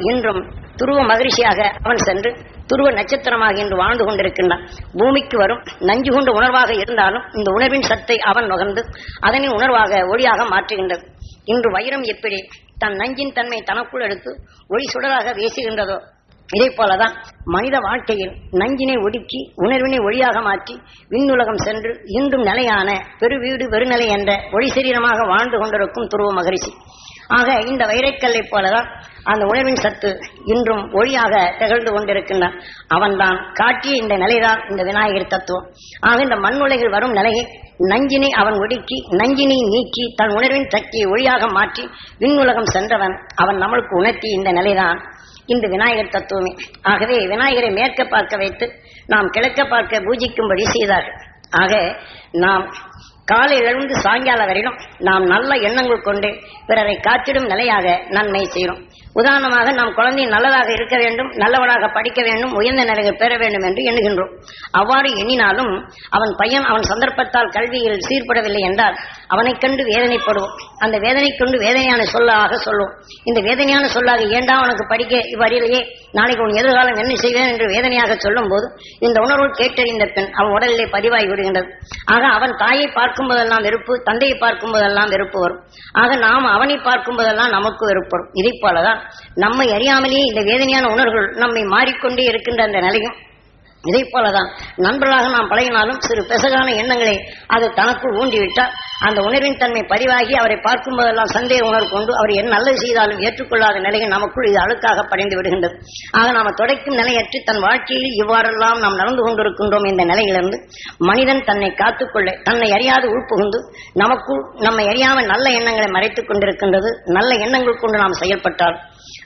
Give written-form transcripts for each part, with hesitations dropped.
இன்றும் துருவ மகிழ்ச்சியாக அவன் சென்று துருவ நட்சத்திரமாக இன்று வாழ்ந்து கொண்டிருக்கின்றான். பூமிக்கு வரும் நஞ்சு கொண்ட உணர்வாக இருந்தாலும் இந்த உணர்வின் சத்தை அவன் நுகர்ந்து அதனை உணர்வாக ஒளியாக மாற்றுகின்றது. இன்று வைரம் எப்படி தன் நஞ்சின் தன்மை தனக்குள் எடுத்து ஒளி சுடராக வீசுகின்றதோ இதே போலதான் மனித வாழ்க்கையில் நஞ்சினை ஒடுக்கி உணர்வினை ஒளியாக மாற்றி விண்ணுலகம் சென்று இன்றும் நிலையான பெருவீடு வெறுநிலை என்ற ஒளி சரீரமாக வாழ்ந்து கொண்டிருக்கும் துருவ மகரிஷி. ஆக இந்த வைரைக்கல்லை போலதான் அந்த உணர்வின் சத்து இன்றும் ஒளியாக திகழ்ந்து கொண்டிருக்கின்றான். அவன்தான் காட்டிய இந்த நிலைதான் இந்த விநாயகர் தத்துவம். ஆக இந்த மண்ணுலகில் வரும் நிலையை நஞ்சினை அவன் ஒடுக்கி நஞ்சினை நீக்கி தன் உணர்வின் சக்தியை ஒளியாக மாற்றி விண்ணுலகம் சென்றவன் அவன் நம்மளுக்கு உணர்த்தி இந்த நிலைதான் இந்த விநாயகர் தத்துவமே. ஆகவே விநாயகரை மேற்க பார்க்க வைத்து நாம் கிழக்க பார்க்க பூஜிக்கும்படி செய்தார்கள். ஆக நாம் காலையில் எழுந்து சாயங்கால வரையிலும் நாம் நல்ல எண்ணங்கள் கொண்டு பிறரை காத்திடும் நிலையாக நன்மை செய்கிறோம். உதாரணமாக நாம் குழந்தை நல்லதாக இருக்க வேண்டும், நல்லவனாக படிக்க வேண்டும், உயர்ந்த நிலையை பெற வேண்டும் என்று எண்ணுகின்றோம். அவ்வாறு எண்ணினாலும் அவன் பையன் அவன் சந்தர்ப்பத்தால் கல்வியில் சீர்படவில்லை என்றால் அவனை கண்டு வேதனைப்படுவோம். அந்த வேதனை கொண்டு வேதனையான சொல்லாக சொல்லுவோம். இந்த வேதனையான சொல்லாக ஏண்டா அவனுக்கு படிக்க இவ்வறியிலேயே நாளைக்கு உன் எதிர்காலம் என்ன செய்வேன் என்று வேதனையாக சொல்லும் போது இந்த உணர்வு கேட்டறிந்த பெண் அவன் உடலிலே பதிவாகி விடுகின்றது. ஆக அவன் தாயை பார்க்கும் போதெல்லாம் வெறுப்பு, தந்தையை பார்க்கும் போதெல்லாம் வெறுப்பு வரும். ஆக நாம் அவனை பார்க்கும் போதெல்லாம் நமக்கு வெறுப்படும். இதை போலதான் நம்மை அறியாமலேயே இந்த வேதனையான உணர்வுகள் நம்மை மாறிக்கொண்டே இருக்கின்ற அந்த நிலையும் இதை போலதான் நண்பர்களாக நாம் பழகினாலும் சிறு பெசகான எண்ணங்களை அது தனக்குள் ஊண்டிவிட்டால் அந்த உணர்வின் தன்மை பதிவாகி அவரை பார்க்கும் போதெல்லாம் சந்தேக உணர்வு கொண்டு அவர் என்ன நல்லது செய்தாலும் ஏற்றுக்கொள்ளாத நிலையில் நமக்குள் இது அழுக்காக படைந்து விடுகின்றது. ஆக நாம் துடைக்கும் நிலையற்று தன் வாழ்க்கையில் இவ்வாறெல்லாம் நாம் நடந்து கொண்டிருக்கின்றோம். இந்த நிலையிலிருந்து மனிதன் தன்னை காத்துக்கொள்ள தன்னை அறியாது உள்புகுந்து நமக்குள் நம்மை அறியாமல் நல்ல எண்ணங்களை மறைத்துக் கொண்டிருக்கின்றது. நல்ல எண்ணங்கள் கொண்டு நாம் செயல்பட்டால்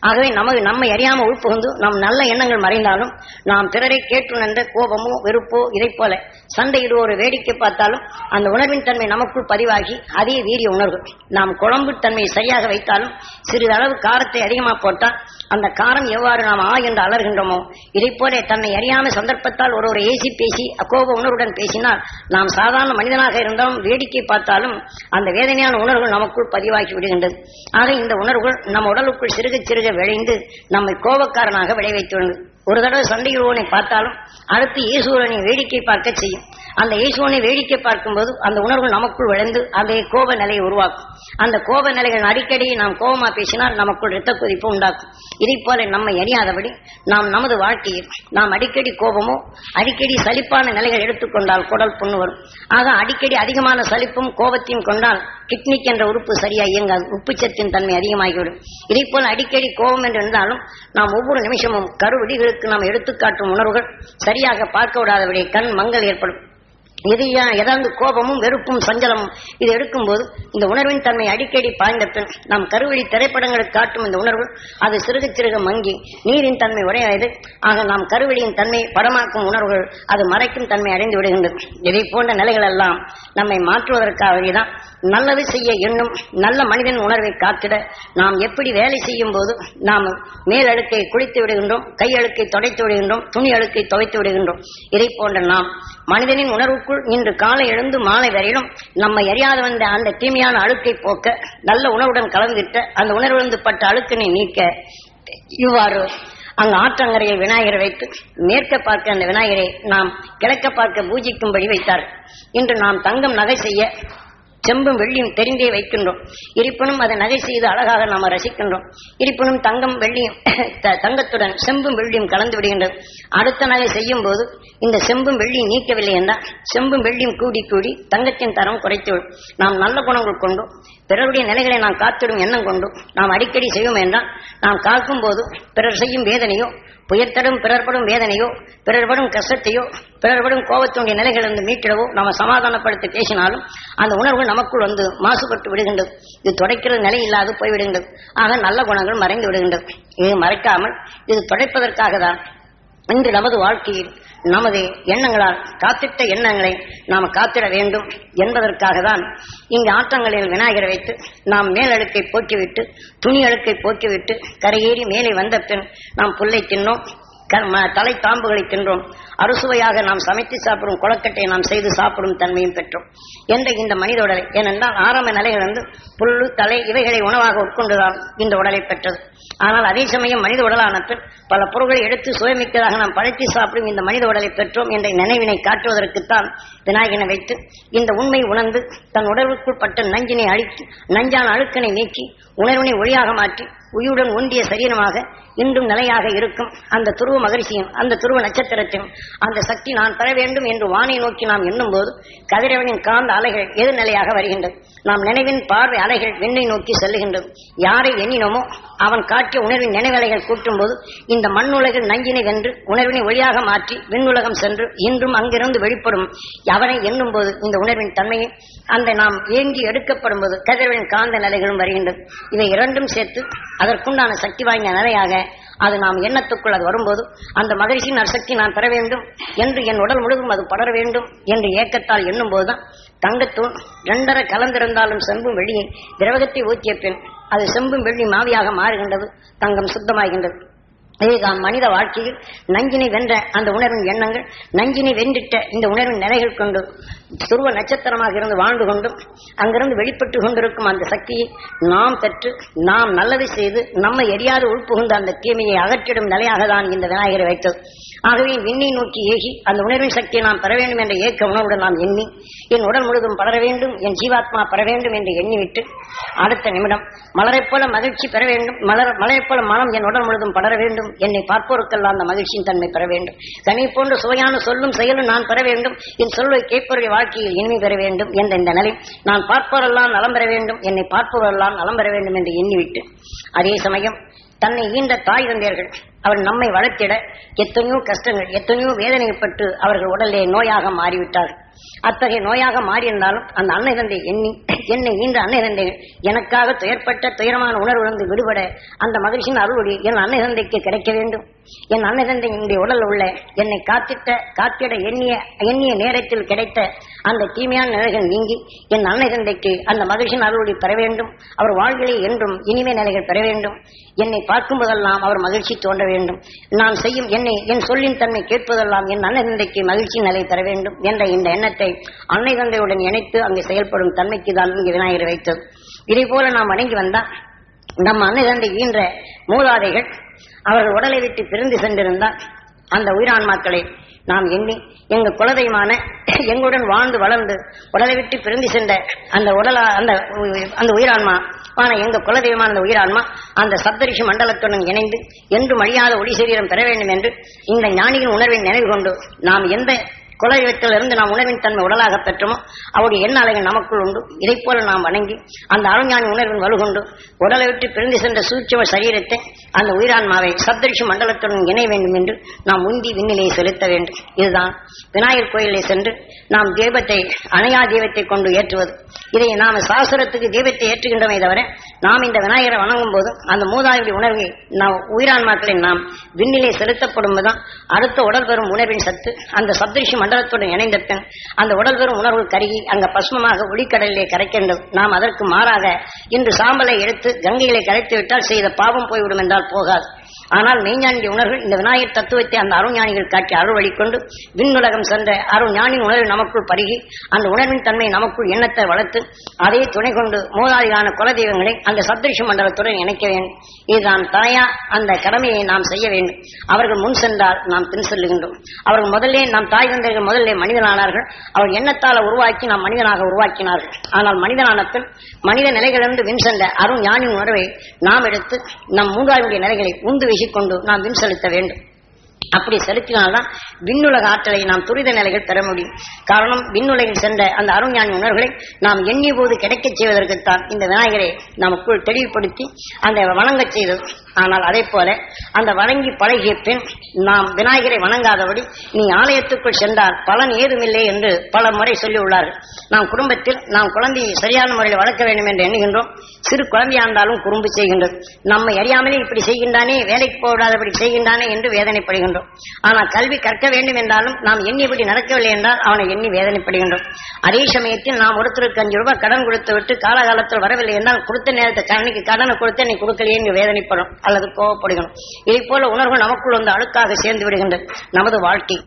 ஆகவே நம்மை அறியாமல் உள்புகுந்து நம் நல்ல எண்ணங்கள் மறைந்தாலும் நாம் பிறரை கேட்டு நின்ற கோபமோ வெறுப்போ இதை போல சண்டையிடுவோர் ஒரு வேடிக்கை பார்த்தாலும் அந்த உணர்வின் தன்மை நமக்குள் பதிவாகி அதே வீரிய உணர்வு. நாம் குழம்பு தன்மையை சரியாக வைத்தாலும் சிறிதளவு காரத்தை அதிகமாக போட்டால் அந்த காரம் எவ்வாறு நாம் என்று அலர்கின்றோமோ இதை போல தன்னை அறியாமல் சந்தர்ப்பத்தால் ஒரு ஏசி பேசி கோப உணர்வுடன் பேசினால் நாம் சாதாரண மனிதனாக இருந்தாலும் வேடிக்கை பார்த்தாலும் அந்த வேதனையான உணர்வு நமக்குள் பதிவாகி விடுகின்றது. ஆக இந்த உணர்வுகள் நம் உடலுக்குள் சிறுக சிறுக விளைந்து நம்மை கோபக்காரனாக விளைவித்துள்ளது. ஒரு தடவை சண்டையுள்ளவனை பார்த்தாலும் அடுத்து ஈஸ்வரனை வேடிக்கை பார்க்க செய்யும். அந்த ஈஸ்வரனை வேடிக்கை பார்க்கும்போது அந்த உணர்வு நமக்குள் விளைந்து அதே கோப நிலையை உருவாக்கும். அந்த கோப நிலைகள் அடிக்கடி நாம் கோபமா பேசினால் நமக்குள் இரத்த கொதிப்பு உண்டாக்கும். இதை போல நம்மை அறியாதபடி நாம் நமது வாழ்க்கையில் நாம் அடிக்கடி கோபமோ அடிக்கடி சலிப்பான நிலைகள் எடுத்துக்கொண்டால் குடல் புண்ணு வரும். ஆக அடிக்கடி அதிகமான சலிப்பும் கோபத்தையும் கொண்டால் கிட்னிக் என்ற உறுப்பு சரியா இயங்காது, உப்புச்சத்தின் தன்மை அதிகமாகிவிடும். இதை போல அடிக்கடி கோபம் என்று இருந்தாலும் நாம் ஒவ்வொரு நிமிஷமும் கருவிடிகளுக்கு நாம் எடுத்துக்காட்டும் உணர்வுகள் சரியாக பார்க்க விடாதபடி கண் மங்கல் ஏற்படும். ஏதாவது கோபமும் வெறுப்பும் சஞ்சலமும் இது எடுக்கும்போது இந்த உணர்வின் தன்மை அடிக்கடி பாய்ந்த பின் நாம் கருவழி திரைப்படங்களுக்கு காட்டும் இந்த உணர்வு அது சிறுக சிறுக மங்கி நீரின் தன்மை உடையாது. ஆக நாம் கருவழியின் தன்மை படமாக்கும் உணர்வுகள் அது மறைக்கும் தன்மை அடைந்து விடுகின்றது. இதை போன்ற நிலைகள் எல்லாம் நம்மை மாற்றுவதற்காகவேதான் நல்லது செய்ய எண்ணும் நல்ல மனிதன் உணர்வை காத்திட நாம் எப்படி வேலை செய்யும் போது நாம் மேல் அழுக்கை குளித்து விடுகின்றோம், கை அழுக்கை துடைத்து விடுகின்றோம், துணி அழுக்கை துவைத்து விடுகின்றோம். இதை போன்ற நாம் மனிதனின் உணர்வுக்குள் இன்று காலை எழுந்து மாலை வரையிலும் நம்மை அறியாத வந்த அந்த தீமையான அழுக்கை போக்க நல்ல உணவுடன் கலந்துவிட்ட அந்த உணர்விலிருந்து பட்ட அழுக்கினை நீக்க இவ்வாறு அங்கு ஆற்றங்கரையில் விநாயகரை வைத்து மேற்க பார்க்க அந்த விநாயகரை நாம் கிழக்க பார்க்க பூஜிக்கும்படி வைத்தார். இன்று நாம் தங்கம் நகை செய்ய செம்பும் வெள்ளியும் தெரிந்தே வைக்கின்றோம். இருப்பினும் அதை நகை செய்து அழகாக நாம் ரசிக்கின்றோம். இருப்பினும் தங்கம் வெள்ளியும் தங்கத்துடன் செம்பும் வெள்ளியும் கலந்து விடுகின்றது. அடுத்த நகை செய்யும் போது இந்த செம்பும் வெள்ளியும் நீக்கவில்லை என்றால் செம்பும் வெள்ளியும் கூடி கூடி தங்கத்தின் தரம் குறைத்துவிடும். நாம் நல்ல குணங்கள் கொண்டும் பிறருடைய நிலைகளை நாம் காத்திடும் எண்ணம் கொண்டும் நாம் அடிக்கடி செய்வோம் என்றால் நாம் காக்கும் போது பிறர் செய்யும் வேதனையோ புயர்த்தடும் பிறர்படும் வேதனையோ பிறர்படும் கஷ்டத்தையோ பிறர்படும் கோபத்தினுடைய நிலைகளிலிருந்து மீட்டிடவோ நாம் சமாதானப்படுத்தி பேசினாலும் அந்த உணர்வு நமக்குள் வந்து மாசுபட்டு விடுகின்றது. இது துடைக்கிற நிலை இல்லாது போய்விடுகின்றது. ஆக நல்ல குணங்கள் மறைந்து விடுகின்றது. இது மறைக்காமல் இது துடைப்பதற்காக தான் இன்று நமது வாழ்க்கையில் நமது எண்ணங்களால் காத்திட்ட எண்ணங்களை நாம் காத்திட வேண்டும் என்பதற்காக தான் இங்கு ஆற்றங்களில் விநாயகரை வைத்து நாம் மேலழுக்கை போக்கிவிட்டு துணி அழுக்கை போக்கிவிட்டு கரையேறி மேலே வந்த பின் நாம் புல்லை தின்னோம், தலை தாம்புகளை தின்றோம். அறுசுவையாக நாம் சமைத்து சாப்பிடும் கொலக்கட்டையை நாம் செய்து சாப்பிடும் தன்மையும் பெற்றோம் என்ற இந்த மனித உடலை. ஏனென்றால் ஆரம்ப நிலையிலிருந்து புல்லு தலை இவைகளை உணவாக உட்கொண்டுதான் இந்த உடலை பெற்றது. ஆனால் அதே சமயம் மனித உடலான பின் பல பொருட்களை எடுத்து சுயமிக்கதாக நாம் படைத்து சாப்பிடும் இந்த மனித உடலை பெற்றோம் என்ற நினைவினை காட்டுவதற்குத்தான் விநாயகனை வைத்து இந்த உண்மை உணர்ந்து தன் உடலுக்குள் பட்ட நஞ்சினை அழித்து நஞ்சான அழுக்கினை நீக்கி உணர்வினை ஒளியாக மாற்றி உயிருடன் ஒன்றிய சரீரமாக இன்றும் நிலையாக இருக்கும் அந்த துருவ மகரிஷியும் அந்த துருவ நட்சத்திரத்தையும் அந்த சக்தி நான் பெற வேண்டும் என்று வானை நோக்கி நாம் எண்ணும் போது கதிரவனின் காந்த அலைகள் எதிர்நிலையாக வருகின்றது. நாம் நினைவின் பார்வை அலைகள் விண்ணை நோக்கி செல்லுகின்றது. யாரை எண்ணினோமோ அவன் காட்டிய உணர்வின் நினைவலைகள் கூட்டும் போது இந்த மண்ணுலகில் நஞ்சினை வென்று உணர்வினை ஒளியாக மாற்றி விண்ணுலகம் சென்று இன்றும் அங்கிருந்து வெளிப்படும் அவனை எண்ணும் போது இந்த உணர்வின் தன்மையை அந்த நாம் ஏங்கி எடுக்கப்படும் போது கதிரவனின் காந்த நிலைகளும் வருகின்றது. இவை இரண்டும் சேர்த்து அதற்குண்டான சக்தி வாய்ந்த நிலையாக அது நாம் எண்ணத்துக்குள் அது வரும்போது அந்த மகிழ்ச்சியின் நற்சக்தி நான் பெற வேண்டும் என்று என் உடல் முழுவதும் அது படர வேண்டும் என்று ஏக்கத்தால் எண்ணும் போதுதான் தங்கத்தூள் 2.5 கலந்திருந்தாலும் செம்பும் வெள்ளியை திரவகத்தை ஊற்றிய பின் அது செம்பும் வெள்ளி மாவியாக மாறுகின்றது. தங்கம் சுத்தமாகின்றது. இதுதான் மனித வாழ்க்கையில் நஞ்சினை வென்ற அந்த உணர்வின் எண்ணங்கள் நஞ்சினை வென்றிட்ட இந்த உணர்வின் நிலைகள் கொண்டு துருவ நட்சத்திரமாக இருந்து வாழ்ந்து கொண்டும் அங்கிருந்து வெளிப்பட்டு கொண்டிருக்கும் அந்த சக்தியை நாம் பெற்று நாம் நல்லதை செய்து நம்மை எரியாது உள்புகுந்த அந்த தீமையை அகற்றிடும் நிலையாக தான் இந்த விநாயகரை வைத்தது. ஆகவே விண்ணை நோக்கி ஏகி அந்த உணர்வின் சக்தியை நாம் பெற வேண்டும் என்ற ஏக்க உணர்வுடன் நாம் எண்ணி என் உடல் முழுவதும் படர வேண்டும் என் ஜீவாத்மா பெற வேண்டும் என்று எண்ணிவிட்டு அடுத்த நிமிடம் மலரைப் போல மகிழ்ச்சி பெற வேண்டும் மலரைப் போல மனம் என் உடல் முழுவதும் படர வேண்டும் என்னை பார்ப்போருக்கெல்லாம் அந்த மகிழ்ச்சியின் தன்மை பெற வேண்டும் கனி போன்ற சுவையான சொல்லும் செயலும் நான் பெற வேண்டும் என் சொல்லை கேட்பவருடைய வாழ்க்கையில் இனிமை பெற வேண்டும் என்ற இந்த நிலை நான் பார்ப்பவரெல்லாம் நலம் பெற வேண்டும் என்னை பார்ப்பவரெல்லாம் நலம் பெற வேண்டும் என்று எண்ணிவிட்டு அதே சமயம் தன்னை ஈன்ற தாய் தந்தையர்கள் அவர் நம்மை வளர்த்திட எத்தனையோ கஷ்டங்கள் எத்தனையோ வேதனைப்பட்டு அவர்கள் உடலே நோயாக மாறிவிட்டார்கள். அத்தகைய நோயாக மாறியிருந்தாலும் அந்த அன்னை தந்தை என்னை ஈன்ற அன்னை தந்தைகள் எனக்காக துயர்பட்ட துயரமான உணர்விலிருந்து விடுபட அந்த மகிழ்ச்சியின் அருள்வொளி என் அன்னை தந்தைக்கு கிடைக்க வேண்டும். என் அன்னை தந்தை என்னுடைய உடல் உள்ள என்னை காத்திட எண்ணிய நேரத்தில் கிடைத்த அந்த தீமையான நிலைகள் நீங்கி என் அன்னை தந்தைக்கு அந்த மகிழ்ச்சியின் அருள்வொளி பெற வேண்டும். அவர் வாழ்விலே என்றும் இனிமை நிலைகள் பெற வேண்டும். என்னை பார்க்கும் போதெல்லாம் அவர் மகிழ்ச்சி தோன்ற வேண்டும். நான் செய்யும் என் சொல்லின் தன்மை கேட்பதெல்லாம் என் அன்னை தந்தைக்கு மகிழ்ச்சி நிலை பெற வேண்டும் என்ற இந்த எண்ணத்தை அன்னை தந்தையுடன் இணைத்து அங்கு செயல்படும் தன்மைக்கு தான் இங்கு விநாயகர் வைத்தது. இதே போல நாம் வணங்கி வந்தால் நம்ம அன்னை தந்தை ஈன்ற மூதாதைகள் அவர்கள் உடலை விட்டு பிரிந்து சென்றிருந்தால் அந்த உயிரான்மாக்களை நாம் எண்ணி எங்கள் குலதெய்வமான எங்களுடன் வாழ்ந்து வளர்ந்து உடலை விட்டு பிரிந்து சென்ற அந்த அந்த உயிரான்மா எங்க குலதெய்வமான அந்த உயிரான்மா அந்த சப்தரிஷி மண்டலத்துடன் இணைந்து என்றும் அழியாத ஒளி சரீரம் பெற வேண்டும் என்று இந்த ஞானியின் உணர்வின் நினைவு கொண்டு நாம் எந்த குலதெய்வத்திலிருந்து நாம் உணர்வின் தன்மை உடலாக பெற்றோமோ அவருடைய எண்ண அலைகள் நமக்குள் உண்டு. இதை போல நாம் வணங்கி அந்த அருஞானி உணர்வின் வலுகொண்டு உடலை விட்டு பிரிந்து சென்ற சூட்சும சரீரத்தை அந்த உயிரான்மாவை சப்தரிஷி மண்டலத்துடன் இணைய வேண்டும் என்று நாம் உந்தி விண்ணிலே செலுத்த வேண்டும். இதுதான் விநாயகர் கோயிலே சென்று நாம் தெய்வத்தை அணையா தெய்வத்தை கொண்டு ஏற்றுவது. இதை நாம் சாஸ்திரத்துக்கு தெய்வத்தை ஏற்றுகின்றமே தவிர நாம் இந்த விநாயகரை வணங்கும் போது அந்த மூதாதையுடைய உணர்வை நாம் உயிரான்மாக்களை நாம் விண்ணிலே செலுத்தப்படும் போதுதான் அடுத்த உடல் பெறும் உணர்வின் சத்து அந்த சப்தரிஷி மண்டலத்துடன் இணைந்த பின் அந்த உடல் பெறும் உணர்வு கருகி அங்க பஸ்மமாக ஒளிக்கடலிலே கரைக்கின்றது. நாம் அதற்கு மாறாக இன்று சாம்பலை எடுத்து கங்கையிலே கரைத்து விட்டால் செய்த பாவம் போய்விடும் என்றால் போகாது. ஆனால் மெய்ஞானிய உணர்வு இந்த விநாயகர் தத்துவத்தை அந்த அருஞானிகள் காட்டி அருள் வழிகொண்டு விண்ணுலகம் சென்ற அருஞானின் உணர்வு நமக்குள் பருகி அந்த உணர்வின் தன்மை நமக்குள் எண்ணத்தை வளர்த்து அதை துணை கொண்டு மூதாதிகான குலதெய்வங்களை அந்த சப்தரிஷி மண்டலத்துடன் இணைக்க வேண்டும். இதுதான் தாயா அந்த கடமையை நாம் செய்ய வேண்டும். அவர்கள் முன் சென்றால் நாம் பின் செல்லுகின்றோம். அவர்கள் முதல்ல நாம் தாய் தந்தைகள் முதல்ல மனிதனானார்கள். அவர் எண்ணத்தால் உருவாக்கி நாம் மனிதனாக உருவாக்கினார்கள். ஆனால் மனிதனான பின் மனித நிலைகளிலிருந்து வின் சென்ற அருஞானின் உணர்வை நாம் எடுத்து நம் மூதாதியுடைய நிலைகளை உந்து கொண்டு நாம் விண் செலுத்த வேண்டும். அப்படி செலுத்தினால்தான் விண்ணுலக ஆற்றலை நாம் துரித நிலைகள் பெற முடியும். காரணம் விண்ணுலகில் சென்ற அந்த அருஞானி உணர்வுகளை நாம் எண்ணிய போது கிடைக்கச் செய்வதற்குத்தான் இந்த விநாயகரை நமக்குள் தெளிவுபடுத்தி அந்த வணங்கச் செய்தது. ஆனால் அதே போல அந்த வணங்கி பழகிய பின் நாம் விநாயகரை வணங்காதபடி நீ ஆலயத்துக்குள் சென்றால் பலன் ஏதுமில்லை என்று பல முறை சொல்லி உள்ளார்கள். நாம் குடும்பத்தில் நாம் குழந்தையை சரியான முறையில் வளர்க்க வேண்டும் என்று எண்ணுகின்றோம். சிறு குழந்தையா இருந்தாலும் குறும்பு செய்கின்றது. நம்மை அறியாமலே இப்படி செய்கின்றானே, வேலைக்கு போடாதபடி செய்கின்றானே என்று வேதனைப்படுகின்றோம். வேதனைப்படுகின்றோம். ஆனால் கல்வி கற்க வேண்டும் என்றாலும் நாம் எண்ணியபடி நடக்கவில்லை என்றால் அவனை எண்ணி வேதனைப்படுகின்றோம். அதே சமயத்தில் நாம் ஒருத்தருக்கு 5 ரூபாய் கடன் கொடுத்து விட்டு காலகாலத்தில் வரவில்லை என்றால் கொடுத்த நேரத்தை கண்ணிக்கு கடனை கொடுத்து நீ கொடுக்கலையே என்று வேதனைப்படும் அல்லது கோவப்படுகிறோம். இதை போல உணர்வு நமக்குள் வந்து அழுக்காக சேர்ந்து விடுகின்றது. நமது வாழ்க்கை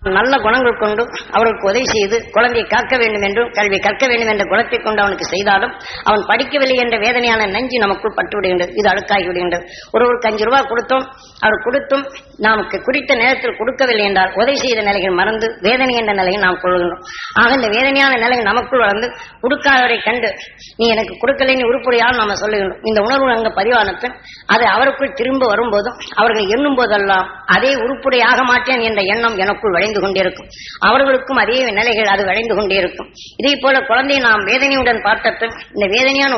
நல்ல குணங்கள் கொண்டு அவருக்கு உதவி செய்து குழந்தையை காக்க வேண்டும் என்றும் கல்வி கற்க வேண்டும் என்ற குணத்தை கொண்டு அவனுக்கு செய்தாலும் அவன் படிக்கவில்லை என்ற வேதனையான நஞ்சு நமக்குள் பட்டு விடுகின்றது. இது அழுக்காகி விடுகின்றது. ஒருவருக்கு 5 ரூபாய் கொடுத்தோம், அவர் கொடுத்தும் நமக்கு குறித்த நேரத்தில் கொடுக்கவில்லை என்றால் உதவி செய்த நிலைகள் மறந்து வேதனை என்ற நிலையை நாம் கொள்கின்றோம். ஆக இந்த வேதனையான நிலை நமக்குள் வளர்ந்து கொடுக்காதவரை கண்டு நீ எனக்கு கொடுக்கலைன்னு உருப்படியால் நாம சொல்லுகின்றோம். இந்த உணர்வு அங்கு பதிவானத்தில் அது அவருக்குள் திரும்ப வரும்போதும் அவர்கள் எண்ணும் போதெல்லாம் அதே உருப்படியாக மாட்டேன் என்ற எண்ணம் எனக்குள் விளைந்து கொண்டிருக்கும். அவர்களுக்கும் அதே நிலைகள் அது விளைந்து கொண்டே இருக்கும். இதே போல குழந்தையை நாம் வேதனையுடன் பார்த்ததும் இந்த வேதனையான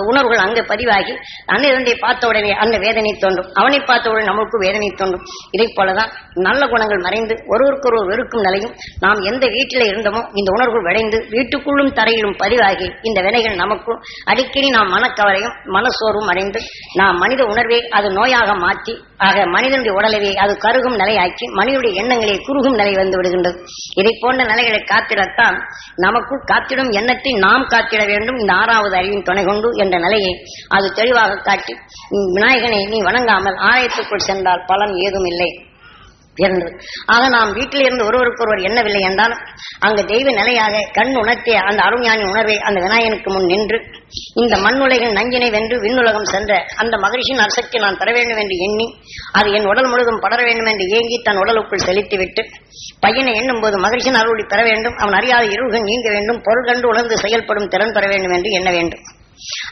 உணர்வுகள் அங்கு பதிவாகி அன்னிருந்தை பார்த்த உடனே அந்த வேதனை தோன்றும், அவனை பார்த்தவுடன் நமக்கு வேதனை தோன்றும். இதை போலதான் நல்ல குணங்கள் மறைந்து ஒருவருக்கொருவர் வெறுக்கும் நிலையும் நாம் எந்த வீட்டில் இருந்தோமோ இந்த உணர்வுகள் விளைந்து வீட்டுக்குள்ளும் தரையிலும் பதிவாகி இந்த வினைகள் நமக்கும் அடிக்கடி நாம் மனக்கவலையும் மனசோர்வும் அடைந்து நாம் மனித உணர்வை அது நோயாக மாற்றி ஆக மனிதனுடைய உடலவே அது கருகும் நிலையாக்கி மனிதனுடைய எண்ணங்களை குறுகும் நிலை வந்து விடுகின்றது. இதை போன்ற நிலைகளை காத்திடத்தான் நமக்குள் காத்திடும் எண்ணத்தை நாம் காத்திட வேண்டும். இந்த 6வது அறிவின் துணை கொண்டு என்ற நிலையை அது தெளிவாக காட்டி விநாயகனை நீ வணங்காமல் ஆலயத்துக்குள் சென்றால் பலன் ஏதும் இல்லை என்று. ஆக நாம் வீட்டில் இருந்து ஒருவருக்கொருவர் எண்ணவில்லை என்றால் அங்கு தெய்வ நிலையாக கண் உணர்த்திய அந்த அருஞானி உணர்வை அந்த விநாயகனுக்கு முன் நின்று இந்த மண்ணுலகின் நஞ்சினை வென்று விண்ணுலகம் சென்ற அந்த மகிழ்ச்சியின் அரசக்தி நான் பெற வேண்டும் என்று எண்ணி அது என் உடல் முழுதும் படர வேண்டும் என்று ஏங்கி தன் உடலுக்குள் செலுத்திவிட்டு பையனை எண்ணும் போது மகிழ்ச்சியின் அருளை பெற வேண்டும், அவன் அறியாத இருள்கள் நீங்க வேண்டும், பொருள் கண்டு உணர்ந்து செயல்படும் திறன் பெற வேண்டும் என்று எண்ண வேண்டும்.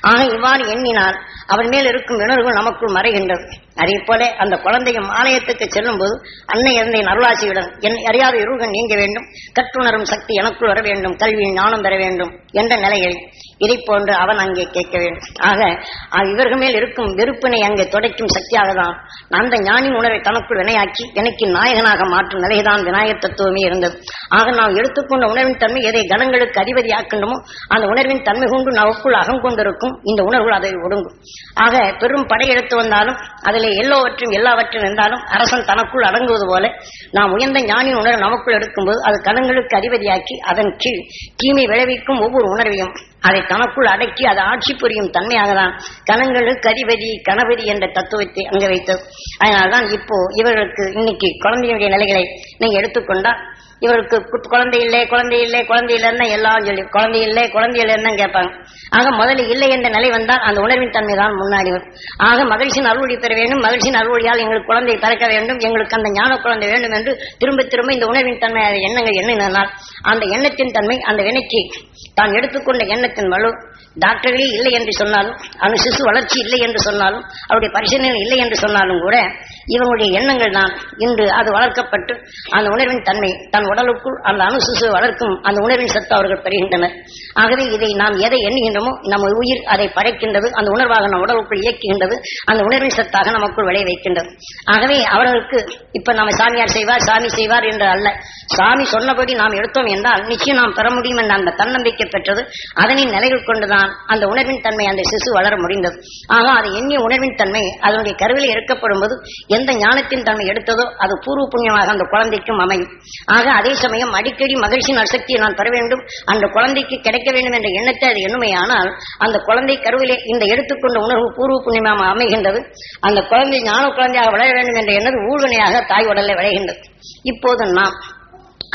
ஆக இவ்வாறு எண்ணினால் அவன் மேல் இருக்கும் உணர்வு நமக்குள் மறைகின்றது. அதே போல அந்த குழந்தையும் ஆலயத்துக்கு செல்லும் போது அன்னை எந்தை அருளாசியுடன் என் அறியாத இருள்கள் நீங்க வேண்டும், கற்றுணரும் சக்தி எனக்குள் வர வேண்டும், கல்வி ஞானம் பெற வேண்டும் என்ற நிலையில் இதை போன்று அவன் அங்கே கேட்க வேண்டும். ஆக இவர்கள் மேல் இருக்கும் வெறுப்பினை அங்கே துடைக்கும் சக்தியாக தான் அந்த ஞானின் உணர்வை தனக்குள் வினையாக்கி எனக்கு நாயகனாக மாற்றும் நிலைதான் விநாயகர் தத்துவமே இருந்தது. ஆக நாம் எடுத்துக்கொண்ட உணர்வின் தன்மை எதை கணங்களுக்கு அதிபதியாக்கணுமோ அந்த உணர்வின் தன்மை கொண்டு நமக்குள் அகங்கொண்டிருக்கும் இந்த உணர்வுகள் அதை ஒடுங்கும். ஆக பெரும் படை எடுத்து வந்தாலும் அதில் எல்லாவற்றும் இருந்தாலும் அரசன் தனக்குள் அடங்குவது போல நாம் உயர்ந்த ஞானின் உணர்வு நமக்குள் எடுக்கும்போது அது கணங்களுக்கு அதிபதியாக்கி அதன் கீழ் தீமை விளைவிக்கும் ஒவ்வொரு உணர்வையும் அதை தனக்குள் அடக்கி அது ஆட்சி புரியும் தன்மையாக தான் கணங்களுக்கு அதிபதி கணபதி என்ற தத்துவத்தை அங்கு வைத்தது. அதனால்தான் இப்போ இவர்களுக்கு இன்னைக்கு குழந்தையுடைய நிலைகளை நீங்க எடுத்துக்கொண்டால் இவருக்கு குழந்தை இல்லைன்னா எல்லாம் சொல்லி குழந்தை இல்லைன்னு கேட்பாங்க. ஆக முதல்ல இல்லை என்ற நிலை வந்தால் அந்த உணர்வின் தன்மை தான் முன்னாடி வரும். ஆக மகிழ்ச்சியின் அருள்வழி பெற வேண்டும், மகிழ்ச்சியின் அருள்வழியால் எங்களுக்கு குழந்தை பிறக்க வேண்டும், எங்களுக்கு அந்த ஞான குழந்தை வேண்டும் என்று திரும்ப திரும்ப இந்த உணர்வின் தன்மை எண்ணங்கள் எண்ணினால் அந்த எண்ணத்தின் தன்மை அந்த வினைக்கு தான் எடுத்துக்கொண்ட எண்ணத்தின் வலு டாக்டர்களே இல்லை என்று சொன்னாலும் அந்த சிசு வளர்ச்சி இல்லை என்று சொன்னாலும் அவருடைய பரிசீலனை இல்லை என்று சொன்னாலும் கூட இவங்களுடைய எண்ணங்கள் தான் இன்று அது வளர்க்கப்பட்டு அந்த உணர்வின் தன்மை தன் உடலுக்குள் அந்த அணு சிசு வளர்க்கும் அந்த உணர்வின் சத்து அவர்கள் பெறுகின்றனர். ஆகவே இதை நாம் எதை எண்ணுகின்றோமோ நம்ம உயிர் அதை படைக்கின்றது, அந்த உணர்வாக நம் உடலுக்குள் இயக்குகின்றது, அந்த உணர்வின் சத்தாக நமக்குள் விளைய வைக்கின்றது. ஆகவே அவர்களுக்கு இப்ப நம்ம சாமியார் செய்வார் சாமி செய்வார் என்று அல்ல, சாமி சொன்னபடி நாம் எடுத்தோம் என்றால் நிச்சயம் நாம் பெற முடியும் என்ற அந்த தன்னம்பிக்கை பெற்றது. அதனை நிலைகள் கொண்டுதான் அந்த உணர்வின் தன்மை அந்த சிசு வளர முடிந்தது. ஆக அதை எண்ணிய உணர்வின் தன்மை அதனுடைய கருவிலை எடுக்கப்படும் போது எந்த ஞானத்தின் தன்மை எடுத்ததோ அது பூர்வ புண்ணியமாக அந்த குழந்தைக்கும் அமையும். ஆக அதே சமயம் அடிக்கடி மகிழ்ச்சியின் அசக்தியை நான் பெற வேண்டும், அந்த குழந்தைக்கு கிடைக்க வேண்டும் என்ற எண்ணத்தை அது எண்ணுமையானால் அந்த குழந்தை கருவிலே இந்த எடுத்துக்கொண்ட உணர்வு பூர்வ புண்ணியமாக அமைகின்றது. அந்த குழந்தை ஞான குழந்தையாக வளர வேண்டும் என்ற எண்ணம் ஊழ்வினையாக தாய் உடலில் விளைகின்றது. இப்போது நாம்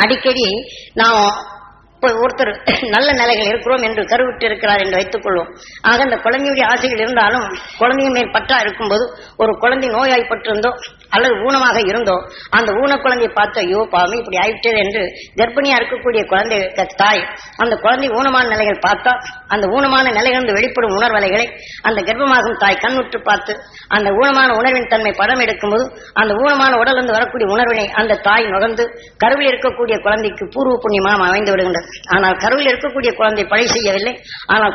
அடிக்கடி நாம் ஒருத்தர் நல்ல நிலைகள் இருக்கிறோம் என்று கருவிட்டு இருக்கிறார் என்று வைத்துக் கொள்வோம். ஆக அந்த குழந்தையுடைய ஆசைகள் இருந்தாலும் குழந்தையின் மேல் பற்றா இருக்கும்போது ஒரு குழந்தை நோயாய்ப்பட்டிருந்தோ அல்லது ஊனமாக இருந்தோ அந்த ஊன குழந்தையை பார்த்து ஐயோ பாவம் இப்படி ஆயிட்டது என்று கர்ப்பிணியா இருக்கக்கூடிய குழந்தை தாய் அந்த குழந்தை ஊனமான நிலைகள் பார்த்தா அந்த ஊனமான நிலைகளிலிருந்து வெளிப்படும் உணர்வலைகளை அந்த கர்ப்பமாகும் தாய் கண்ணுற்று பார்த்து அந்த ஊனமான உணர்வின் தன்மை படம் எடுக்கும்போது அந்த ஊனமான உடலிருந்து வரக்கூடிய உணர்வினை அந்த தாய் நுகர்ந்து கருவில் இருக்கக்கூடிய குழந்தைக்கு பூர்வ புண்ணியமாக அமைந்து விடுகின்றது. ஆனால் கருவில் இருக்கக்கூடிய குழந்தை பழி செய்யவில்லை, ஆனால்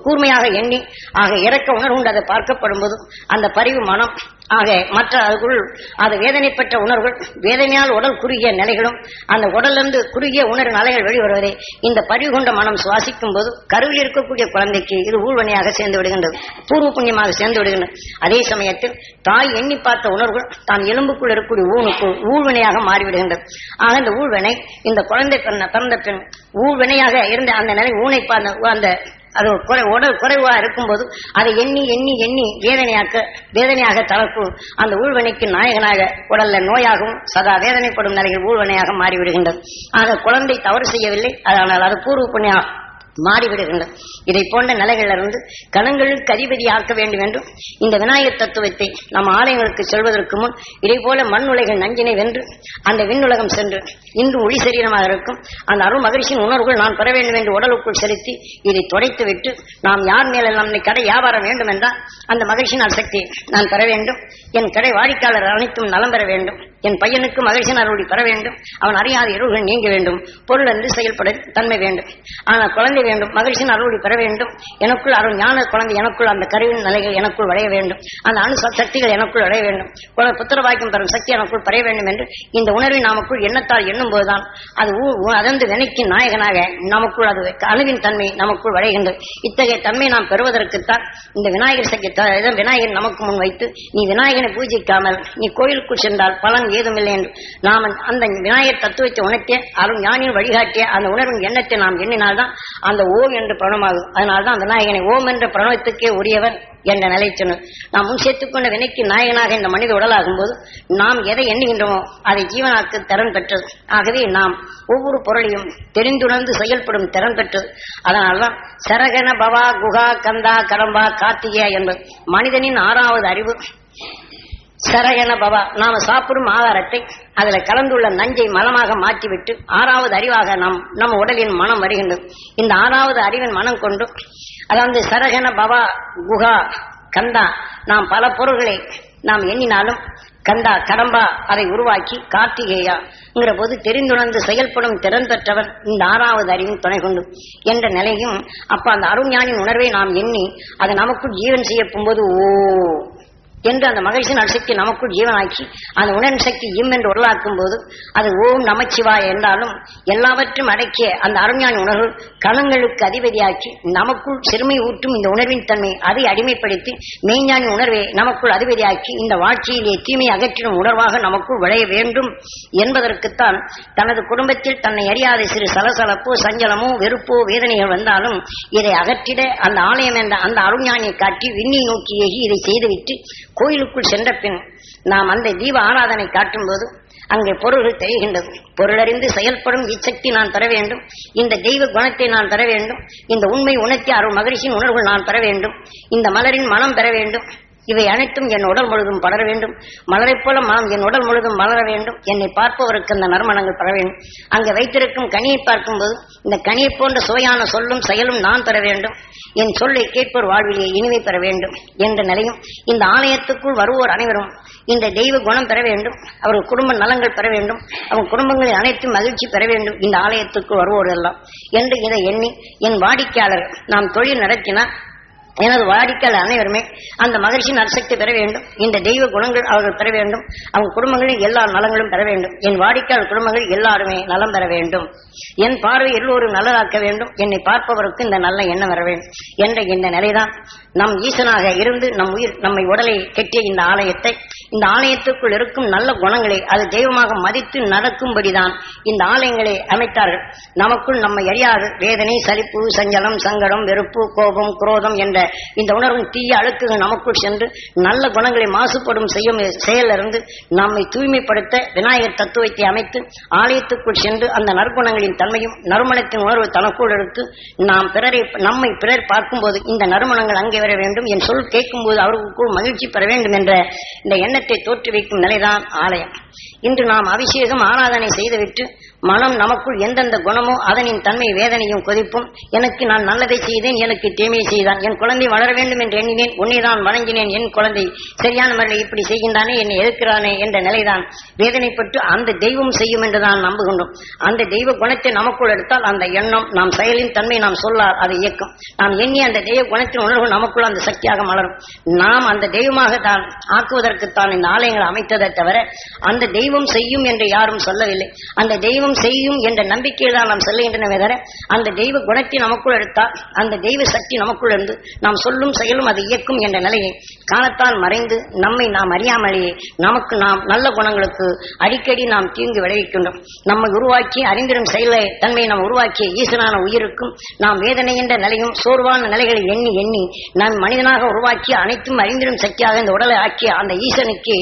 கூர்மையாக எண்ணி ஆக இறக்க உணர்வுண்டு அதை பார்க்கப்படும் போது அந்த பரிவு மனம் ஆக மற்ற அதுக்குள் அது வேதனைப்பட்ட உணர்வுகள், வேதனையால் உடல் குறுகிய நிலைகளும், அந்த உடலிருந்து குறுகிய உணர்வு அலைகள் வெளிவருவதை இந்த பரிவு கொண்ட மனம் சுவாசிக்கும் போது கருவில் இருக்கக்கூடிய குழந்தைக்கு இது ஊழ்வனையாக சேர்ந்து விடுகின்றது, பூர்வ புண்ணியமாக சேர்ந்து விடுகின்றது. அதே சமயத்தில் தாய் எண்ணி பார்த்த உணர்வுகள் தான் எலும்புக்குள் இருக்கக்கூடிய ஊனுக்கு ஊழ்வினையாக மாறிவிடுகின்றது. ஆக இந்த ஊழ்வினை இந்த குழந்தை பிறந்த பின் ஊழ்வினையாக இருந்த அந்த நிலை ஊனை அந்த அது உடல் குறைவா இருக்கும்போது அதை எண்ணி எண்ணி எண்ணி வேதனையாக தளர்க்கும் அந்த ஊழ்வினைக்கு நாயகனாக உடல்ல நோயாகவும் சதா வேதனைப்படும் நிலையில் ஊழ்வினையாக மாறிவிடுகின்றது. ஆக குழந்தை தவறு செய்யவில்லை, அதனால் அது பூர்வ புண்ணியம் மாறிவிடுகின்றது. இதை போன்ற நிலைகளிலிருந்து கணங்களுக்கு அதிபதி ஆக்க வேண்டும் என்றும் இந்த விநாயகர் தத்துவத்தை நம் ஆலயங்களுக்கு செல்வதற்கு முன் இதை போல மண் உலகில் நஞ்சினை வென்று அந்த விண்ணுலகம் சென்று இன்று ஒளி சரீரமாக இருக்கும் அந்த அருள் மகிழ்ச்சியின் உணர்வுகள் நான் பெற வேண்டும் என்று உடலுக்குள் செலுத்தி இதை துடைத்து விட்டு நாம் யார் மேலெல்லாம் கடை வியாபாரம் வேண்டும் என்றால் அந்த மகிழ்ச்சியின் சக்தி நான் பெற வேண்டும். என் கடை வாடிக்கையாளர் அனைத்தும் நலம் பெற வேண்டும். என் பையனுக்கு மகிழ்ச்சியின் அருளை பெற வேண்டும். அவன் அறியாத இருள்கள் நீங்க வேண்டும். பொருள் என்று செயல்பட தன்மை வேண்டும். ஆனால் குழந்தை வேண்டும், மகிழ்ச்சியின் அருளை பெற வேண்டும். எனக்குள் அருள் ஞான குழந்தை எனக்குள் அந்த கருவின் நிலைகள் எனக்குள் விளைய வேண்டும். அந்த அணு சக்திகள் எனக்குள் விளைய வேண்டும். புத்திர வாக்கியம் பெறும் சக்தி எனக்குள் பெற வேண்டும் என்று இந்த உணர்வை நமக்குள் எண்ணத்தால் எண்ணும் போதுதான் அது அதந்து வினைக்கு நாயகனாக நமக்குள் அது அணுவின் தன்மை நமக்குள் விளைகின்றது. இத்தகைய தன்மை நாம் பெறுவதற்குத்தான் இந்த விநாயகர் சக்தி விநாயகர் நமக்கு முன் வைத்து நீ விநாயகனை பூஜிக்காமல் நீ கோயிலுக்குள் சென்றால் பலன் ஏதுமில்லை என்று நாம் அந்த விநாயகர் தத்துவத்தை உணர்த்திய அருள் ஞானியின் வழிகாட்டிய அந்த உணர்வின் எண்ணத்தை நாம் எண்ணினால்தான் அந்த ஓம் என்று பிரணமாகும். அதனால்தான் விநாயகனை ஓம் என்ற பிரணவத்துக்கே உரியவன் என்ற நிலை சொன்னார். நாம் முன் சேர்த்துக்கொண்ட வினைக்கு நாயகனாக இந்த மனித உடலாகும் போது நாம் எதை எண்ணுகின்றோமோ அதை ஜீவனாக்கு திறன் பெற்றது. ஆகவே நாம் ஒவ்வொரு பொருளையும் தெரிந்துணர்ந்து செயல்படும் திறன் பெற்றது. அதனால்தான் சரகண பவா குகா கந்தா கடம்பா கார்த்திகா என்பது மனிதனின் 6வது அறிவு. சரகண பவா நாம சாப்பிடும் ஆகாரத்தை அதுல கலந்துள்ள நஞ்சை மலமாக மாற்றிவிட்டு 6வது அறிவாக நம் உடலின் மனம் வருகின்றது. இந்த 6வது அறிவின் மனம் கொண்டு அதாவது சரகண பவா குகா கந்தா நாம் பல பொருள்களை நாம் எண்ணினாலும் கந்தா கடம்பா அதை உருவாக்கி கார்த்திகேயாங்கிற போது தெரிந்துணர்ந்து செயல்படும் திறன் பெற்றவன் இந்த 6வது அறிவின் துணை கொண்டு என்ற நிலையும் அப்ப அந்த அருஞானின் உணர்வை நாம் எண்ணி அதை நமக்குள் ஜீவன் செய்யப்பும் போது ஓ என்று அந்த மகிழ்ச்சியின் அணுசக்தி நமக்குள் ஜீவனாக்கி அந்த உணர்வு சக்தி என்று உருளாக்கும் போது அது ஓம் நமச்சிவாய என்றாலும் எல்லாவற்றும் அடக்கிய அந்த அருஞானி உணர்வு கணங்களுக்கு அதிபதியாக்கி நமக்குள் சிறுமை ஊட்டும் இந்த உணர்வின் தன்மை அதை அடிமைப்படுத்தி மெய்ஞானி உணர்வை நமக்குள் அதிபதியாக்கி இந்த வாழ்க்கையிலே தீமை அகற்றிடும் உணர்வாக நமக்குள் விளைய வேண்டும் என்பதற்குத்தான் தனது குடும்பத்தில் தன்னை அறியாத சிறு சலசலப்போ சஞ்சலமோ வெறுப்போ வேதனைகள் வந்தாலும் இதை அகற்றிட அந்த ஆலயம் என்ற அந்த அருஞானியை காட்டி விண்ணை நோக்கி ஏகி இதை செய்துவிட்டு கோயிலுக்குள் சென்ற பின் நாம் அந்த தீப ஆராதனை காட்டும் போது அங்கே பொருள்கள் தெரிகின்றது. பொருளறிந்து செயல்படும் இச்சக்தி நான் பெற வேண்டும். இந்த தெய்வ குணத்தை நான் பெற வேண்டும். இந்த உண்மை உணர்த்தி அருள் மகிழ்ச்சியின் உணர்வுகள் நான் பெற வேண்டும். இந்த மலரின் மனம் பெற வேண்டும். இவை அனைத்தும் என் உடல் முழுதும் படர வேண்டும். மலரைப் போல மனம் என் உடல் முழுதும் மலர வேண்டும். என்னை பார்ப்பவருக்கு அந்த நறுமணங்கள் பெற வேண்டும். அங்கே வைத்திருக்கும் கனியை பார்க்கும்போது இந்த கனியை போன்ற சுவையான சொல்லும் செயலும் நான் பெற வேண்டும். என் சொல்லை கேட்போர் வாழ்விலே இனிமை பெற வேண்டும் என்ற நிலையும் இந்த ஆலயத்துக்குள் வருவோர் அனைவரும் இந்த தெய்வ குணம் பெற வேண்டும். அவர்கள் குடும்ப நலங்கள் பெற வேண்டும். அவங்க குடும்பங்களில் அனைத்தும் மகிழ்ச்சி பெற வேண்டும் இந்த ஆலயத்துக்குள் வருவோர் எல்லாம் என்று இதை எண்ணி என் வாடிக்கையாளர் நாம் தொழில் நடத்தினார் எனது வாடிக்கையாளர் அனைவருமே அந்த மகிழ்ச்சியின் அசக்தி பெற வேண்டும். இந்த தெய்வ குணங்கள் அவர்கள் பெற வேண்டும். அவங்க குடும்பங்களில் எல்லா நலங்களும் பெற வேண்டும். என் வாடிக்கையாளர் குடும்பங்கள் எல்லாருமே நலம் பெற வேண்டும். என் பார்வை எல்லோரும் நல்லதாக்க வேண்டும். என்னை பார்ப்பவருக்கு இந்த நல்ல எண்ணம் வர வேண்டும் என்ற இந்த நிலைதான் நம் ஈசனாக இருந்து நம் உயிர் நம்மை உடலை கெட்டிய இந்த ஆலயத்தை இந்த ஆலயத்துக்குள் இருக்கும் நல்ல குணங்களை அது தெய்வமாக மதித்து நடக்கும்படிதான் இந்த ஆலயங்களை அமைத்தார்கள். நமக்குள் நம்மை அறியாது வேதனை சலிப்பு சஞ்சலம் சங்கடம் வெறுப்பு கோபம் குரோதம் என்ற இந்த உணர்வின் தீய அழுக்குகள் நமக்குள் சென்று நல்ல குணங்களை மாசுபடும் செய்யும் செயலிருந்து நம்மை தூய்மைப்படுத்த விநாயகர் தத்துவத்தை அமைத்து ஆலயத்துக்குள் சென்று அந்த நற்குணங்களின் தன்மையும் நறுமணத்தின் உணர்வு தனக்குள் எடுத்து நாம் நம்மை பிறர் பார்க்கும்போது இந்த நறுமணங்கள் அங்கே வர வேண்டும். என் சொல் கேட்கும் போது அவர்களுக்குள் மகிழ்ச்சி பெற வேண்டும் என்ற இந்த எண்ணத்தை தோற்று வைக்கும் நிலைதான் ஆலயம். இன்று நாம் அபிஷேகம் ஆராதனை செய்துவிட்டு மனம் நமக்குள் எந்தெந்த குணமோ அதனின் தன்மை வேதனையும் கொதிப்பும். எனக்கு நான் நல்லதை செய்தேன், எனக்கு தீமையை செய்தான், என் குழந்தை வளர வேண்டும் என்று எண்ணினேன், உன்னைதான் வணங்கினேன், என் குழந்தை சரியான முறையில் இப்படி செய்கின்றானே, என்னை எதிர்க்கிறானே என்ற நிலைதான் வேதனைப்பட்டு அந்த தெய்வம் செய்யும் என்றுதான் நம்புகின்றோம். அந்த தெய்வ குணத்தை நமக்குள் எடுத்தால் அந்த எண்ணம் நாம் செயலின் தன்மை நாம் சொல்லார் அதை இயக்கும். நாம் எண்ணி அந்த தெய்வ குணத்தின் உணர்வு நமக்குள் அந்த சக்தியாக மலரும். நாம் அந்த தெய்வமாக தான் ஆக்குவதற்குத்தான் இந்த ஆலயங்களை அமைத்ததை தவிர அந்த தெய்வம் செய்யும் என்று யாரும் சொல்லவில்லை. அந்த தெய்வம் செய்யும் என்ற நம்பிக்கையில் தான் நாம் சொல்லுகின்றனவே தவிர அந்த தெய்வ குணத்தை நமக்குள் எடுத்தால் அந்த தெய்வ சக்தி நமக்குள் இருந்து நாம் சொல்லும் செயலும் அது இயக்கும் என்ற நிலையை காலத்தால் மறைந்து நம்மை நாம் அறியாமலேயே நமக்கு நாம் நல்ல குணங்களுக்கு அடிக்கடி நாம் தீங்கு விளைவிக்கின்றோம். நம்மை உருவாக்கி அறிந்திடும் செயலை தன்மை நாம் உருவாக்கிய ஈசனான உயிருக்கும் நாம் வேதனை என்ற நிலையும் சோர்வான நிலைகளை எண்ணி எண்ணி நாம் மனிதனாக உருவாக்கி அனைத்தும் அறிந்திடும் சக்தியாக இந்த உடலை ஆக்கிய அந்த ஈசனுக்கு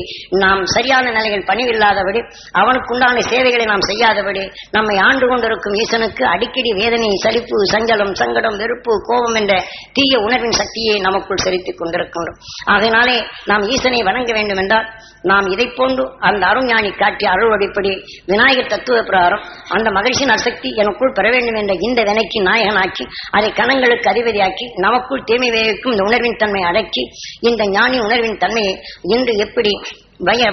நாம் சரியான நிலைகள் பணிவில்லாதபடி அவனுக்குண்டான சேவைகளை நாம் செய்யாதபடி நம்மை ஆண்டு கொண்டிருக்கும் ஈசனுக்கு அடிக்கடி வேதனை, சலிப்பு, சஞ்சலம், சங்கடம், வெறுப்பு, கோபம் என்ற தீய உணர்வின் சக்தியை நமக்குள் செலுத்திக் கொண்டிருக்கின்றோம். ஆகையினாலே நாம் ஈசனை வணங்க வேண்டும் என்றால் நாம் இதை போன்று அந்த அருஞானி காட்டிய அருள்வடிப்படி விநாயகர் தத்துவ பிரகாரம் அந்த மகிழ்ச்சியின் அசக்தி எனக்குள் பெற வேண்டும் என்ற இந்த வினைக்கு நாயகனாக்கி அதை கணங்களுக்கு அதிபதியாக்கி நமக்குள் தீமை விளைவிக்கும் இந்த உணர்வின் தன்மை அடக்கி இந்த ஞானி உணர்வின் தன்மையை இன்று எப்படி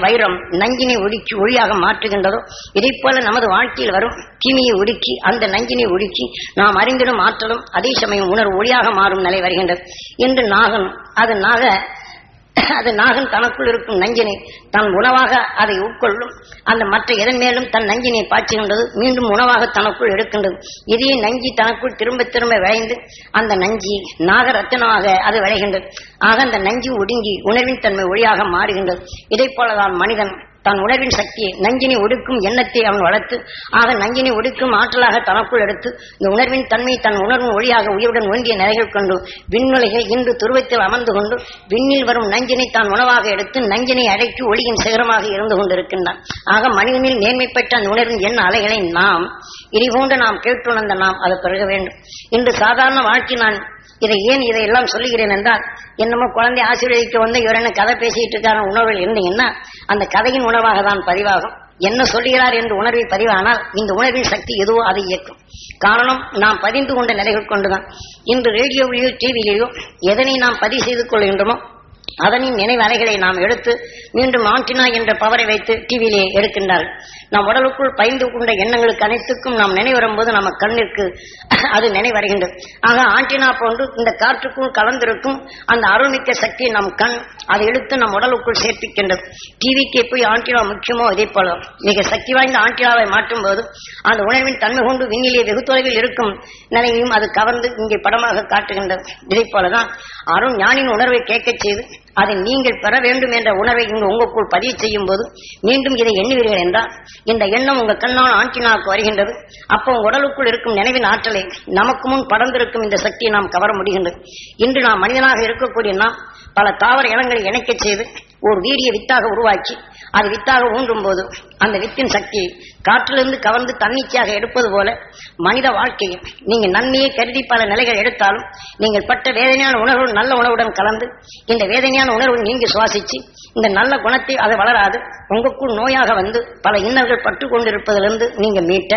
வைரம் நஞ்சினை ஒடுக்கி ஒளியாக மாற்றுகின்றதோ இதை போல நமது வாழ்க்கையில் வரும் தீமையை ஒடுக்கி அந்த நஞ்சினை ஒடுக்கி நாம் அறிந்திடும் ஆற்றலும் அதே சமயம் உணர்வு ஒளியாக மாறும் நிலை வருகின்றது. இன்று நாகன் அது நாகன் தனக்குள் இருக்கும் நஞ்சினை தன் உணவாக அதை உட்கொள்ளும். அந்த மற்ற எதன் மேலும் தன் நஞ்சினை பாய்ச்சுகின்றது, மீண்டும் உணவாக தனக்குள் எடுக்கின்றது. இதே நஞ்சி தனக்குள் திரும்ப திரும்ப விளைந்து அந்த நஞ்சி நாகரத்தினமாக அது விளைகின்றது. ஆக அந்த நஞ்சி ஒடுங்கி உணர்வின் தன்மை ஒளியாக மாறுகின்றது. இதை போலதான் மனிதன் தன் உணர்வின் சக்தியை நஞ்சினை ஒடுக்கும் எண்ணத்தை அவன் வளர்த்து ஆக நஞ்சினை ஒடுக்கும் ஆற்றலாக தனக்குள் எடுத்து இந்த உணர்வின் தன்மை தன் உணர்வின் ஒளியாக உயிருடன் ஒன்றிய நிலைகள் கொண்டு விண்ணுலகில் இன்று துருவத்தில் அமர்ந்து கொண்டு விண்ணில் வரும் நஞ்சினை தான் உணவாக எடுத்து நஞ்சினை அடக்கி ஒளியின் சிகரமாக இருந்து கொண்டிருக்கின்றான். ஆக மனிதனில் நேர்மைப்பட்ட அந்த உணர்வின் எண்ண அலைகளை நாம் இதைபோன்று நாம் கேட்டுணர்ந்த நாம் அதை பெருக வேண்டும். இன்று சாதாரண வாழ்க்கை நான் இதையெல்லாம் சொல்லுகிறேன் என்றால் என்னமோ குழந்தை ஆசீர்வதிக்க வந்து இவர் என்ன கதை பேசிட்டு இருக்கான உணர்வில் இருந்தீங்கன்னா அந்த கதையின் உணர்வாக தான் பதிவாகும். என்ன சொல்லுகிறார் என்று உணர்வில் பதிவானால் இந்த உணர்வின் சக்தி எதுவோ அதை இயக்கும். காரணம் நாம் பதிந்து கொண்ட நிலைகள் கொண்டுதான். இன்று ரேடியோவிலேயோ டிவியிலேயோ எதனை நாம் பதிவு செய்து கொள்கின்றோமோ அதனின் நினைவு அலைகளை நாம் எடுத்து மீண்டும் ஆண்டினா என்ற பவரை வைத்து டிவியிலே எடுக்கின்றார்கள். நம் உடலுக்குள் பயந்து கொண்ட எண்ணங்களுக்கு அனைத்துக்கும் நாம் நினைவரும்போது நம்ம கண்ணிற்கு அது நினைவருகின்றது. ஆக ஆண்டினா போன்று இந்த காற்றுக்குள் கலந்திருக்கும் அந்த அருள்மிக்க சக்தியை நம் கண் அதை எடுத்து நம் உடலுக்குள் சேர்ப்பிக்கின்றது. டிவிக்கு எப்படி ஆண்டினா முக்கியமோ இதே போல மிக சக்தி வாய்ந்த ஆண்டினாவை மாற்றும் போது அந்த உணர்வின் தன்மை கொண்டு விண்ணிலே வெகு தொலைவில் இருக்கும் நிலையையும் அது கவர்ந்து இங்கே படமாக காட்டுகின்றது. இதை போலதான் அருண் ஞானின் உணர்வை கேட்கச் செய்து அதை நீங்கள் பெற வேண்டும் என்ற உணர்வை இங்கு உங்களுக்குள் பதிவு செய்யும் போது மீண்டும் இதை எண்ணுவீர்கள் என்றால் இந்த எண்ணம் உங்கள் கண்ணான ஆண்டினாவுக்கு வருகின்றது. அப்போ உங்கள் உடலுக்குள் இருக்கும் நினைவின் ஆற்றலை நமக்கு முன் படர்ந்திருக்கும் இந்த சக்தியை நாம் கவர முடிகின்றது. இன்று நாம் மனிதனாக இருக்கக்கூடிய நாம் பல தாவர இனங்களை இணைக்கச் செய்து ஒரு வீரிய வித்தாக உருவாக்கி அது வித்தாக ஊன்றும் போது அந்த வித்தின் சக்தியை காற்றிலிருந்து கவர்ந்து தன்னிச்சையாக எடுப்பது போல மனித வாழ்க்கையை நீங்கள் நன்மையை கருதி பல நிலைகள் எடுத்தாலும் நீங்கள் பட்ட வேதனையான உணர்வு நல்ல உணவுடன் கலந்து இந்த வேதனையான உணர்வு நீங்கி சுவாசிச்சு இந்த நல்ல குணத்தை அது வளராது உங்களுக்குள் நோயாக வந்து பல இன்னல்கள் பட்டு கொண்டிருப்பதிலிருந்து நீங்க மீட்ட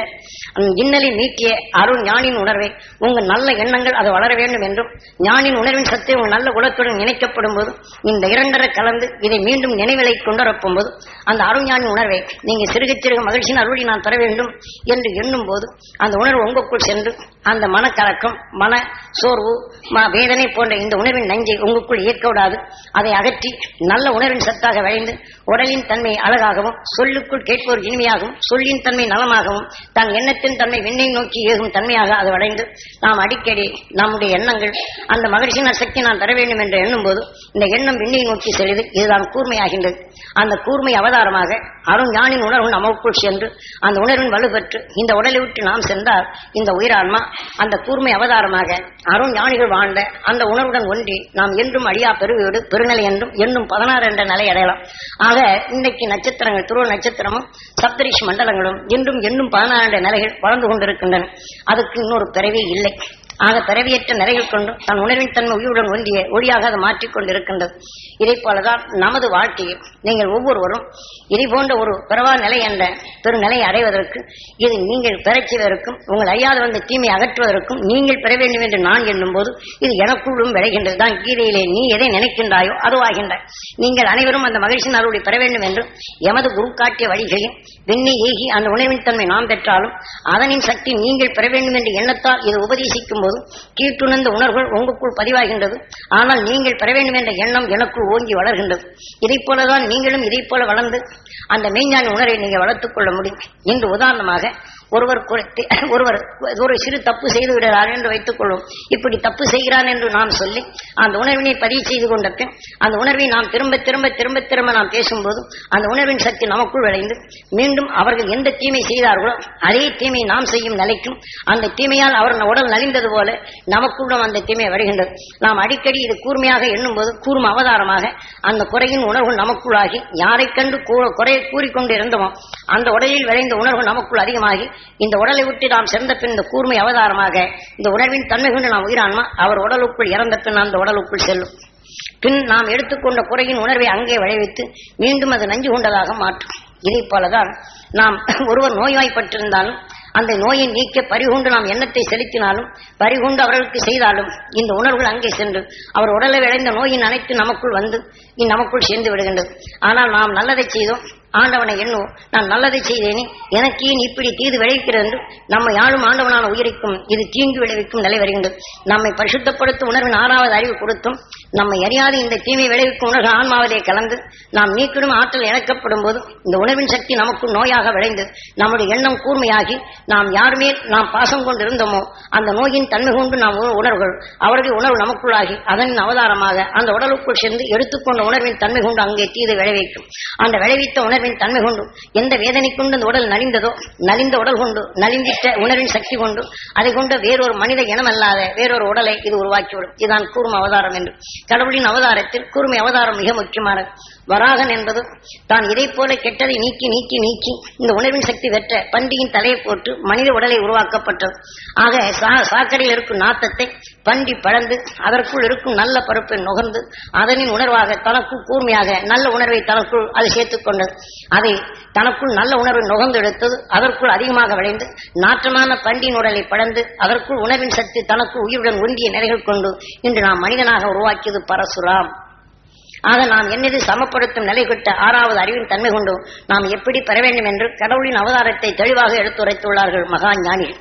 இன்னலை நீக்கிய அருள் ஞானின் உணர்வை உங்கள் நல்ல எண்ணங்கள் அது வளர வேண்டும் என்றும் ஞானின் உணர்வின் சத்தை உங்கள் நல்ல குணத்துடன் இணைக்கப்படும் போது இந்த இரண்டரை கலந்து இதை மீண்டும் நினைவிலை கொண்டுவரப்பும் போது அந்த அருஞானின் உணர்வை நீங்க சிறுக சிறுக மகிழ்ச்சியின் அருளை நான் தர வேண்டும் என்று எண்ணும் போது அந்த உணர்வு உங்களுக்குள் சென்று அந்த மனக்கலக்கம், மன சோர்வு, வேதனை போன்ற இந்த உணர்வின் நஞ்சை உங்களுக்குள் இயக்க விடாது. அதை அகற்றி நல்ல உணர்வின் சத்தாக விளைந்து உடலின் தன்மை அழகாகவும் சொல்லுக்குள் கேட்போர் இனிமையாகவும் சொல்லின் தன்மை நலமாகவும் தன் எண்ணத்தின் தன்மை விண்ணை நோக்கி ஏகும் தன்மையாக அது வளைந்து நாம் அடிக்கடி நம்முடைய எண்ணங்கள் அந்த மகிழ்ச்சியின் சக்தி நான் தர வேண்டும் என்று எண்ணும் போது இந்த எண்ணம் விண்ணை நோக்கி செல்லுது. இதுதான் கூர்மையாகின்றது. அந்த கூர்மை அவதாரமாக அருண் ஞானின் உணர்வு நமக்குள் சென்று அந்த உணர்வின் வலுப்பெற்று இந்த உடலை விட்டு நாம் சென்றால் இந்த உயிரான்மா அந்த கூர்மை அவதாரமாக அருண் ஞானிகள் வாழ்ந்த அந்த உணர்வுடன் ஒன்றி நாம் என்றும் அழியா பெருவீடு பெருநிலை என்றும் என்னும் 16 என்ற நிலை அடையலாம். ஆக இன்னைக்கு நட்சத்திரங்கள் துருவ நட்சத்திரமும் சப்தரிஷி மண்டலங்களும் இன்றும் என்னும் 16 நிலைகள் வளர்ந்து கொண்டிருக்கின்றன. அதுக்கு இன்னொரு பிறவி இல்லை. ஆக பிறவியற்ற நிறைகள் கொண்டு தன் உணர்வின் தன்மை உயிருடன் ஒன்றிய ஒளியாக அதை மாற்றிக்கொண்டிருக்கின்றது. இதை போலதான் நமது வாழ்க்கையில் நீங்கள் ஒவ்வொருவரும் இதை போன்ற ஒரு பிறவா நிலை என்ற பெருநிலையை அடைவதற்கு, இது நீங்கள் பெறச் செய்வதற்கும், உங்கள் அறியாத வந்த தீமை அகற்றுவதற்கும் நீங்கள் பெற வேண்டும் என்று நான் எண்ணும் போது இது எனக்குள்ளும் விளைகின்றது. தான் கீதையிலே நீ எதை நினைக்கின்றாயோ அதுவாகின்றாய். நீங்கள் அனைவரும் அந்த மகிழ்ச்சியின் அருளை பெற வேண்டும் என்று எமது குரு காட்டிய வழிகளில் விண்ணை ஏகி அந்த உணர்வின் தன்மை நாம் பெற்றாலும் அதனின் சக்தி நீங்கள் பெற வேண்டும் என்ற எண்ணத்தால் இது உபதேசிக்கும் போது கீழ்த்துணர்ந்த உணர்வுகள் உங்களுக்குள் பதிவாகின்றது. ஆனால் நீங்கள் பெற வேண்டும் என்ற எண்ணம் எனக்குள் ஓங்கி வளர்கின்றது. இதை போலதான் நீங்களும் இதை போல வளர்ந்து அந்த மெய்ஞான உணர்வை நீங்கள் வளர்த்துக் கொள்ள முடியும். இன்று உதாரணமாக ஒருவர் ஒரு சிறு தப்பு செய்து விடுகிறார் என்று வைத்துக் கொள்வோம். இப்படி தப்பு செய்கிறான் என்று நாம் சொல்லி அந்த உணர்வினை பதிவு செய்து கொண்ட பின் அந்த உணர்வை நாம் திரும்ப திரும்ப திரும்ப திரும்ப நாம் பேசும்போது அந்த உணர்வின் சக்தி நமக்குள் விளைந்து மீண்டும் அவர்கள் எந்த தீமை செய்தார்களோ அதே தீமை நாம் செய்யும் நிலைக்கும் அந்த தீமையால் அவர் உடல் நலிந்தது போல நமக்குள்ளும் அந்த தீமை வருகின்றது. நாம் அடிக்கடி இது கூர்மையாக எண்ணும் போது கூர்ம அவதாரமாக அந்த குறையின் உணர்வு நமக்குள்ளாகி யாரை கண்டு குறையை கூறிக்கொண்டு இருந்தோமோ அந்த உடலில் விளைந்த உணர்வு நமக்குள் அதிகமாகி இந்த உடலை விட்டு நாம் சென்ற பின் இந்த கூர்மை அவதாரமாக இந்த உணர்வின் தன்மை கொண்டு நாம் உயிரான்மா அவர் உடலுக்குள் இறந்த பின் அந்த உடலுக்குள் செல்லும். பின் நாம் எடுத்துக்கொண்ட குறையின் உணர்வை அங்கே விளைவித்து மீண்டும் அது நஞ்சு கொண்டதாக மாற்றும். இதை போலதான் நாம் ஒருவர் நோய்வாய்ப்பட்டிருந்தாலும் அந்த நோயை நீக்க பறிகொண்டு நாம் எண்ணத்தை செலுத்தினாலும் பறிகொண்டு அவர்களுக்கு செய்தாலும் இந்த உணர்வுகள் அங்கே சென்று அவர் உடலை விளைந்த நோயின் அனைத்து நமக்குள் வந்து நமக்குள் சேர்ந்து விடுகின்றது. ஆனால் நாம் நல்லதை செய்தோம், ஆண்டவனை எண்ணுவோம், நான் நல்லதை செய்தேனே எனக்கு ஏன் இப்படி தீது விளைவிக்கிறது என்று நம்மை ஆளும் ஆண்டவனான உயிரிக்கும் இது தீங்கு விளைவிக்கும் நிலை வருகின்றது. நம்மை பரிசுத்தப்படுத்தும் உணர்வின் 6வது அறிவு கொடுத்தும் நம்மை அறியாது இந்த தீமை விளைவிக்கும் உணர்வு ஆன்மாவதே கலந்து நாம் நீக்கிடும் ஆற்றல் இழக்கப்படும் போது இந்த உணர்வின் சக்தி நமக்கு நோயாக விளைந்து நம்முடைய எண்ணம் கூர்மையாகி நாம் யாருமே நாம் பாசம் கொண்டு இருந்தோமோ அந்த நோயின் தன்மை கொண்டு நாம் உணர்வுகள் அவருடைய உணர்வு நமக்குள்ளாகி அதன் அவதாரமாக அந்த உடலுக்குள் சென்று எடுத்துக்கொண்ட உணர்வின் தன்மை கொண்டு அங்கே தீது விளைவிக்கும். அந்த விளைவித்த உணர்வின் தன்மை கொண்டு எந்த வேதனை கொண்டு அந்த உடல் நலிந்ததோ நலிந்த உடல் கொண்டு நலிந்திட்ட உணர்வின் சக்தி கொண்டு அதை கொண்டு வேறொரு மனித இனம் அல்லாத வேறொரு உடலை இது உருவாக்கிவிடும். இதுதான் கூர்ம அவதாரம் என்று. கடவுளின் அவதாரத்தில் கூர்மை அவதாரம் மிக முக்கியமானது. வராகன் என்பது தான் இதை போல கெட்டதை நீக்கி நீக்கி நீக்கி இந்த உணர்வின் சக்தி வெற்ற பண்டியின் தலையை போட்டு மனித உடலை உருவாக்கப்பட்டது. ஆக சாக்கடையில் இருக்கும் நாத்தத்தை பண்டி பழந்து அதற்குள் இருக்கும் நல்ல பருப்பை நுகர்ந்து அதனின் உணர்வாக தனக்குள் கூர்மையாக நல்ல உணர்வை தனக்குள் அது சேர்த்துக் கொண்டது. அதை தனக்குள் நல்ல உணர்வை நுகர்ந்து எடுத்தது. அதற்குள் அதிகமாக விளைந்து நாற்றமான பண்டியின் உடலை பழந்து அதற்குள் உணர்வின் சக்தி தனக்குள் உயிருடன் ஒன்றிய நிறைகள் கொண்டு இன்று நாம் மனிதனாக உருவாக்கியது பரசுராம். ஆக நாம் என்னது சமப்படுத்தும் நிலை கொட்ட 6வது அறிவின் தன்மை கொண்டு நாம் எப்படி பெற வேண்டும் என்று கடவுளின் அவதாரத்தை தெளிவாக எடுத்துரைத்துள்ளார்கள் மகா ஞானிகள்.